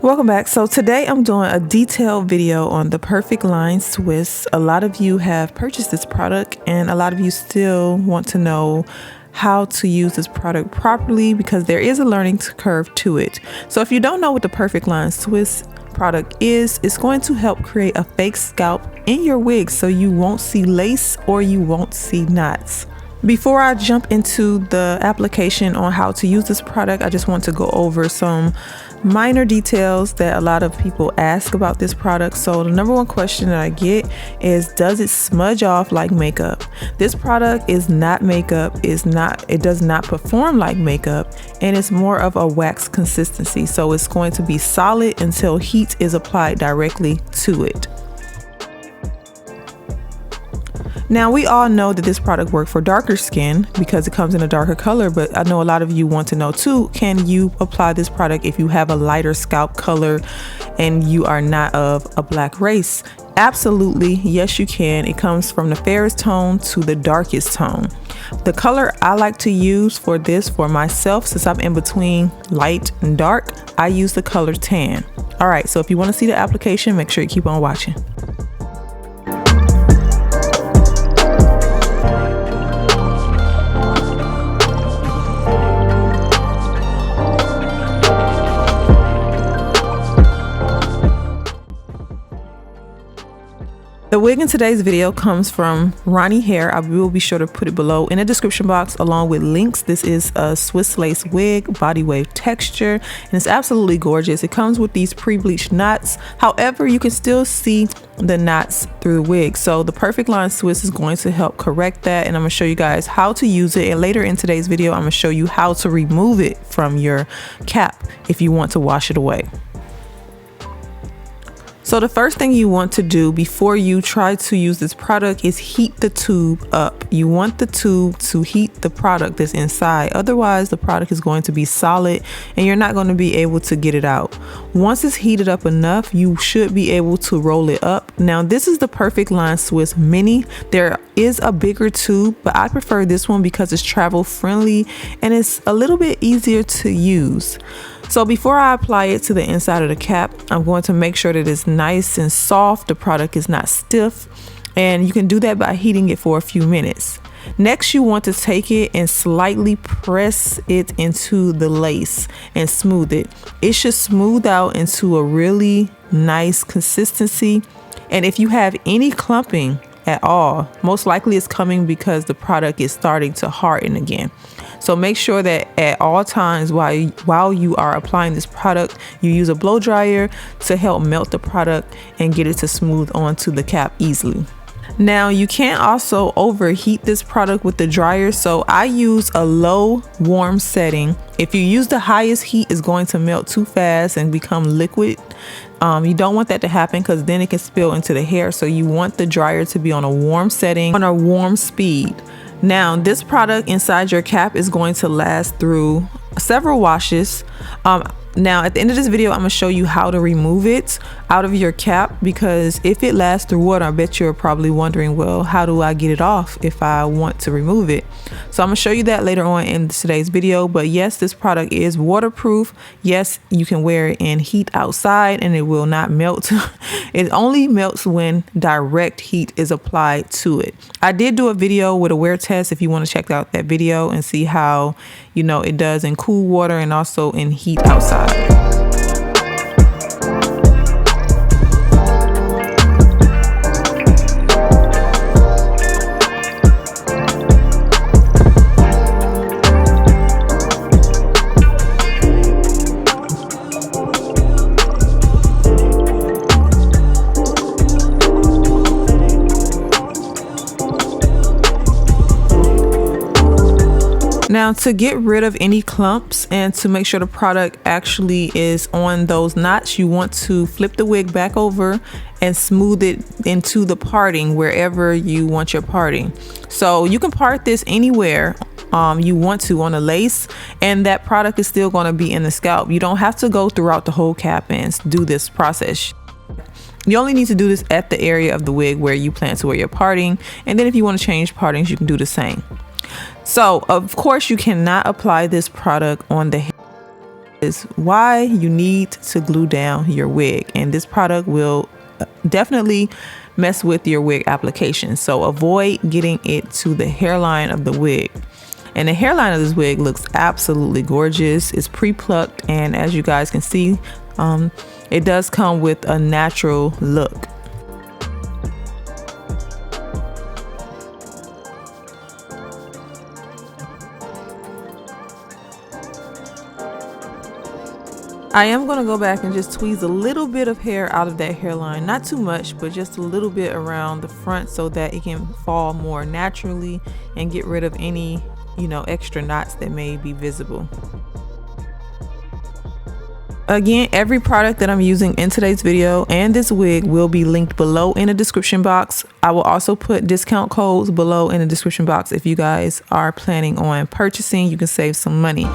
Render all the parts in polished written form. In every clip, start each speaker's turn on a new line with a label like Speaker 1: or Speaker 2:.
Speaker 1: Welcome back. So today I'm doing a detailed video on the Perfect Line Swiss. A lot of you have purchased this product and a lot of you still want to know how to use this product properly because there is a learning curve to it. So if you don't know what the Perfect Line Swiss product is, it's going to help create a fake scalp in your wig so you won't see lace or you won't see knots. Before I jump into the application on how to use this product, I just want to go over some minor details that a lot of people ask about this product. So the number one question that I get is, does it smudge off like makeup? This product is not makeup, it does not perform like makeup, and it's more of a wax consistency. So it's going to be solid until heat is applied directly to it. Now, we all know that this product works for darker skin because it comes in a darker color, but I know a lot of you want to know too, can you apply this product if you have a lighter scalp color and you are not of a black race? Absolutely, yes you can. It comes from the fairest tone to the darkest tone. The color I like to use for this for myself, since I'm in between light and dark, I use the color tan. All right, so if you want to see the application, make sure you keep on watching. The wig in today's video comes from Ronnie Hair. I will be sure to put it below in the description box along with links. This is a Swiss lace wig, body wave texture, and it's absolutely gorgeous. It comes with these pre-bleached knots. However, you can still see the knots through the wig. So the Perfect Line Swiss is going to help correct that, and I'm going to show you guys how to use it. And later in today's video, I'm going to show you how to remove it from your cap if you want to wash it away. So the first thing you want to do before you try to use this product is heat the tube up. You want the tube to heat the product that's inside. Otherwise, the product is going to be solid and you're not going to be able to get it out. Once it's heated up enough, you should be able to roll it up. Now, this is the Perfect Line Swiss Mini. There is a bigger tube, but I prefer this one because it's travel friendly and it's a little bit easier to use. So before I apply it to the inside of the cap, I'm going to make sure that it's nice and soft. The product is not stiff, and you can do that by heating it for a few minutes. Next, you want to take it and slightly press it into the lace and smooth it. It should smooth out into a really nice consistency. And if you have any clumping at all, most likely it's coming because the product is starting to harden again. So make sure that at all times while you are applying this product, you use a blow dryer to help melt the product and get it to smooth onto the cap easily. Now, you can also overheat this product with the dryer, so I use a low warm setting. If you use the highest heat, it's going to melt too fast and become liquid. You don't want that to happen because then it can spill into the hair. So you want the dryer to be on a warm setting, on a warm speed. Now, this product inside your cap is going to last through several washes. Now, at the end of this video, I'm going to show you how to remove it out of your cap, because if it lasts through water, I bet you're probably wondering, well, how do I get it off if I want to remove it? So I'm going to show you that later on in today's video. But yes, this product is waterproof. Yes, you can wear it in heat outside and it will not melt. It only melts when direct heat is applied to it. I did do a video with a wear test if you want to check out that video and see how, it does in cool water and also in heat outside. Now, to get rid of any clumps and to make sure the product actually is on those knots, you want to flip the wig back over and smooth it into the parting wherever you want your parting. So you can part this anywhere you want to on a lace, and that product is still going to be in the scalp. You don't have to go throughout the whole cap and do this process. You only need to do this at the area of the wig where you plan to wear your parting, and then if you want to change partings, you can do the same. So of course you cannot apply this product on the hair is why you need to glue down your wig, and this product will definitely mess with your wig application, so avoid getting it to the hairline of the wig. And the hairline of this wig looks absolutely gorgeous. It's pre-plucked, and as you guys can see, it does come with a natural look. I am going to go back and just tweeze a little bit of hair out of that hairline. Not too much, but just a little bit around the front so that it can fall more naturally and get rid of any, extra knots that may be visible. Again, every product that I'm using in today's video and this wig will be linked below in the description box. I will also put discount codes below in the description box if you guys are planning on purchasing. You can save some money.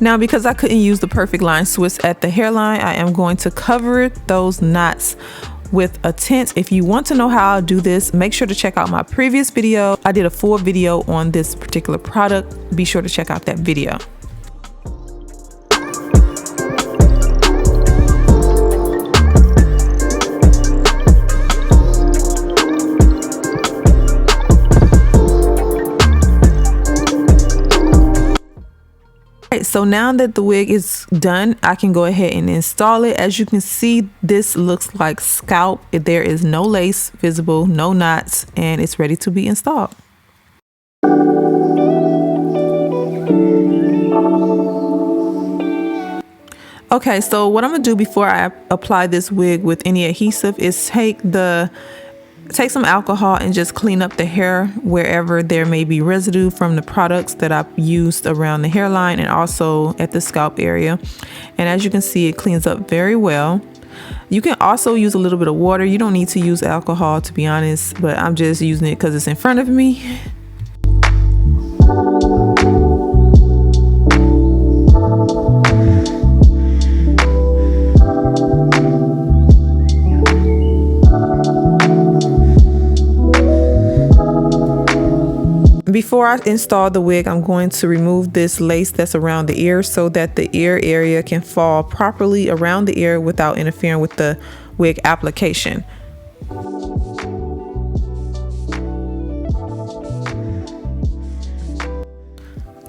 Speaker 1: Now, because I couldn't use the perfect line Swiss at the hairline, I am going to cover those knots with a tint. If you want to know how I do this, make sure to check out my previous video. I did a full video on this particular product. Be sure to check out that video. So now that the wig is done, I can go ahead and install it. As you can see, this looks like scalp. There is no lace visible, no knots, and it's ready to be installed. Okay, so what I'm gonna do before I apply this wig with any adhesive is take some alcohol and just clean up the hair wherever there may be residue from the products that I've used around the hairline and also at the scalp area. And as you can see, it cleans up very well. You can also use a little bit of water. You don't need to use alcohol, to be honest, but I'm just using it because it's in front of me. Before I install the wig, I'm going to remove this lace that's around the ear so that the ear area can fall properly around the ear without interfering with the wig application.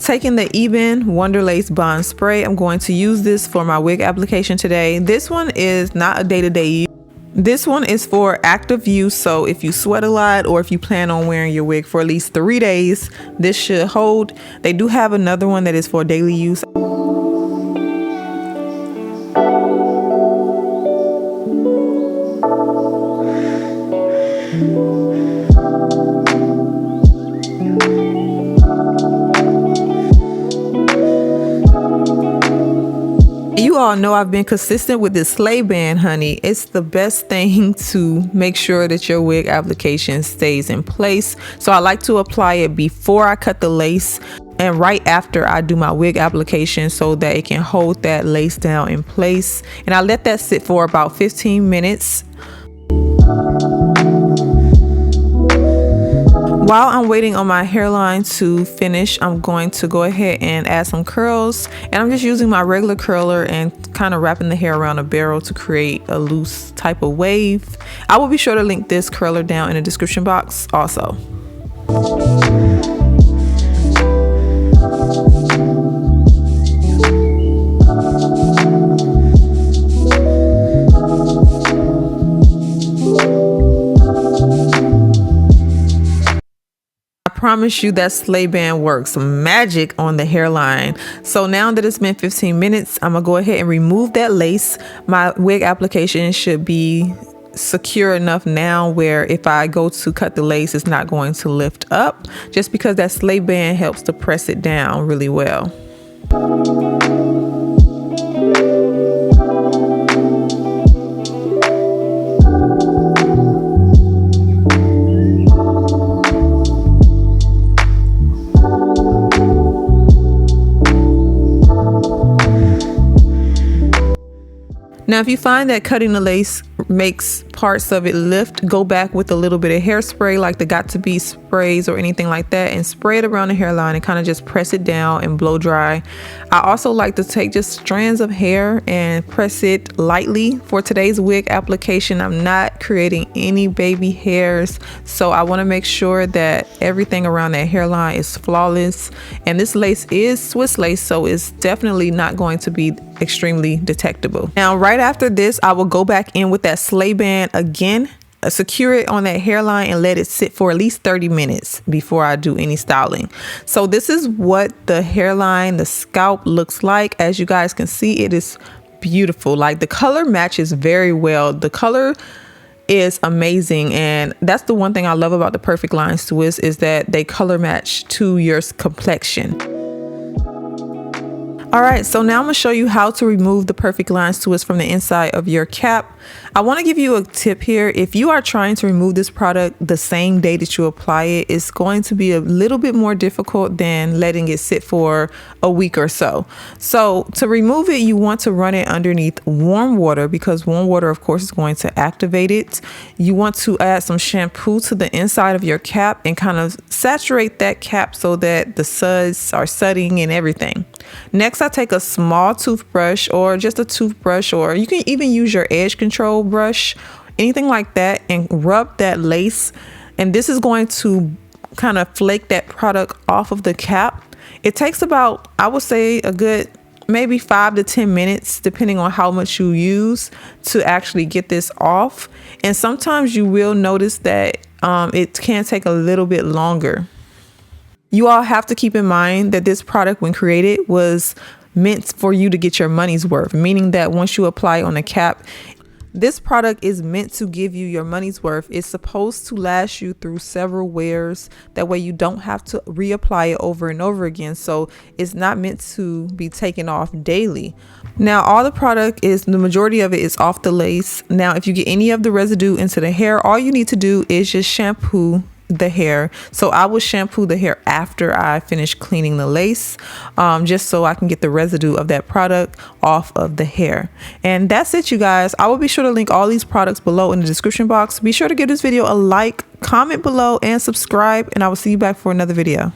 Speaker 1: Taking the Ebin Wonder Lace Bond Spray, I'm going to use this for my wig application today. This one is not a day-to-day use. This one is for active use, so if you sweat a lot or if you plan on wearing your wig for at least 3 days, this should hold. They do have another one that is for daily use. You all know I've been consistent with this sleigh band, honey. It's the best thing to make sure that your wig application stays in place. So I like to apply it before I cut the lace and right after I do my wig application so that it can hold that lace down in place. And I let that sit for about 15 minutes. While I'm waiting on my hairline to finish, I'm going to go ahead and add some curls, and I'm just using my regular curler and kind of wrapping the hair around a barrel to create a loose type of wave. I will be sure to link this curler down in the description box also. Promise you that sleigh band works magic on the hairline. So now that it's been 15 minutes, I'm gonna go ahead and remove that lace. My wig application should be secure enough now where if I go to cut the lace, it's not going to lift up, just because that sleigh band helps to press it down really well. Now, if you find that cutting the lace makes parts of it lift, go back with a little bit of hairspray like the Got To Be sprays or anything like that and spray it around the hairline and kind of just press it down and blow dry. I also like to take just strands of hair and press it lightly. For today's wig application, I'm not creating any baby hairs, so I want to make sure that everything around that hairline is flawless. And this lace is Swiss lace, so it's definitely not going to be extremely detectable. Now, right after this, I will go back in with that sleigh band again, secure it on that hairline and let it sit for at least 30 minutes before I do any styling. So this is what the hairline, the scalp looks like. As you guys can see, it is beautiful. Like, the color matches very well. The color is amazing, and that's the one thing I love about the Perfect Lines Twist, is that they color match to your complexion. All right, so now I'm gonna show you how to remove the Perfect Lines Twist from the inside of your cap. I want to give you a tip here. If you are trying to remove this product the same day that you apply it, it's going to be a little bit more difficult than letting it sit for a week or so. So to remove it, you want to run it underneath warm water, because warm water, of course, is going to activate it. You want to add some shampoo to the inside of your cap and kind of saturate that cap so that the suds are sudding and everything. Next, I take a small toothbrush, or just a toothbrush, or you can even use your edge control brush, anything like that, and rub that lace. And this is going to kind of flake that product off of the cap. It takes about, I would say, a good maybe 5 to 10 minutes, depending on how much you use, to actually get this off. And sometimes you will notice that it can take a little bit longer. You all have to keep in mind that this product, when created, was meant for you to get your money's worth, meaning that once you apply on the cap, this product is meant to give you your money's worth. It's supposed to last you through several wears. That way you don't have to reapply it over and over again. So it's not meant to be taken off daily. Now, all the product is, the majority of it is off the lace. Now, if you get any of the residue into the hair, all you need to do is just shampoo the hair. So I will shampoo the hair after I finish cleaning the lace, just so I can get the residue of that product off of the hair. And that's it, you guys. I will be sure to link all these products below in the description box. Be sure to give this video a like, comment below, and subscribe, and I will see you back for another video.